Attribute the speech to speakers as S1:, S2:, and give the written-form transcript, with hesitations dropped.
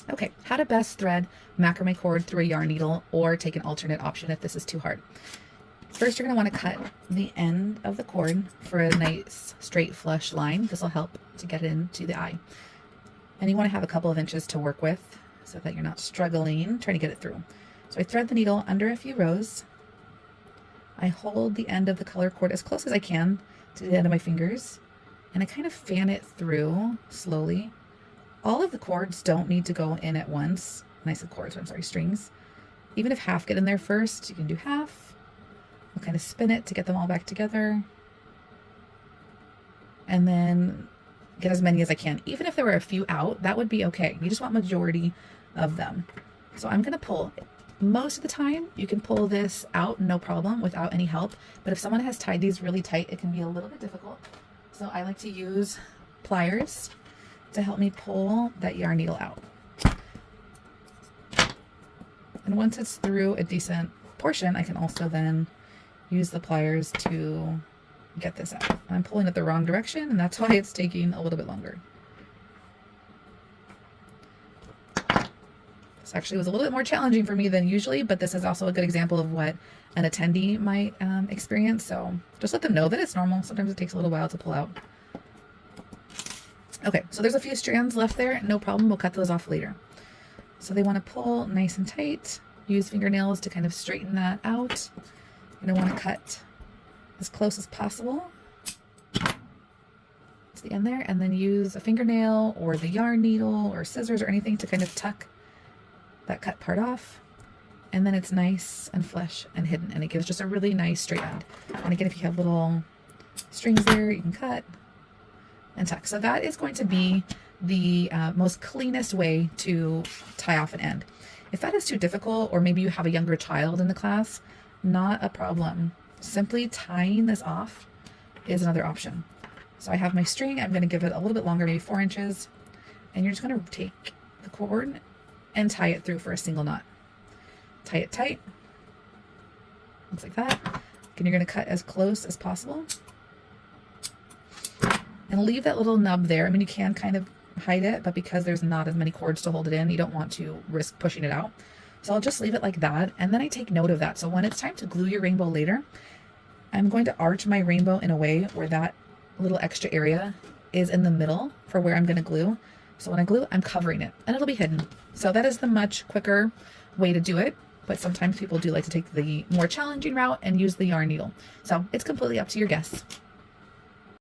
S1: Okay, how to best thread macrame cord through a yarn needle, or take an alternate option if this is too hard. First, you're going to want to cut the end of the cord for a nice straight flush line. This will help to get it into the eye. And you want to have a couple of inches to work with so that you're not struggling trying to get it through. So I thread the needle under a few rows. I hold the end of the color cord as close as I can to the end of my fingers, and I kind of fan it through slowly. All of the cords don't need to go in at once. I said cords, I'm sorry, strings. Even if half get in there first, you can do half. I'll kind of spin it to get them all back together. And then get as many as I can. Even if there were a few out, that would be okay. You just want majority of them. So I'm gonna pull. Most of the time, you can pull this out no problem without any help. But if someone has tied these really tight, it can be a little bit difficult. So I like to use pliers to help me pull that yarn needle out. And once it's through a decent portion, I can also then use the pliers to get this out. I'm pulling it the wrong direction, and that's why it's taking a little bit longer. This actually was a little bit more challenging for me than usually, but this is also a good example of what an attendee might experience. So just let them know that it's normal. Sometimes it takes a little while to pull out. Okay, so there's a few strands left there. No problem, we'll cut those off later. So they want to pull nice and tight. Use fingernails to kind of straighten that out. You're going to want to cut as close as possible to the end there, and then use a fingernail or the yarn needle or scissors or anything to kind of tuck that cut part off. And then it's nice and flush and hidden, and it gives just a really nice straight end. And again, if you have little strings there, you can cut and tuck. So that is going to be the most cleanest way to tie off an end. If that is too difficult, or maybe you have a younger child in the class, not a problem. Simply tying this off is another option. So I have my string. I'm going to give it a little bit longer, maybe 4 inches, and you're just going to take the cord and tie it through for a single knot. Tie it tight, looks like that. And you're going to cut as close as possible. And leave that little nub there. I mean, you can kind of hide it, but because there's not as many cords to hold it in, you don't want to risk pushing it out. So I'll just leave it like that, and then I take note of that. So when it's time to glue your rainbow later, I'm going to arch my rainbow in a way where that little extra area is in the middle for where I'm going to glue. So when I glue, I'm covering it, and it'll be hidden. So that is the much quicker way to do it, but sometimes people do like to take the more challenging route and use the yarn needle. So it's completely up to your guess.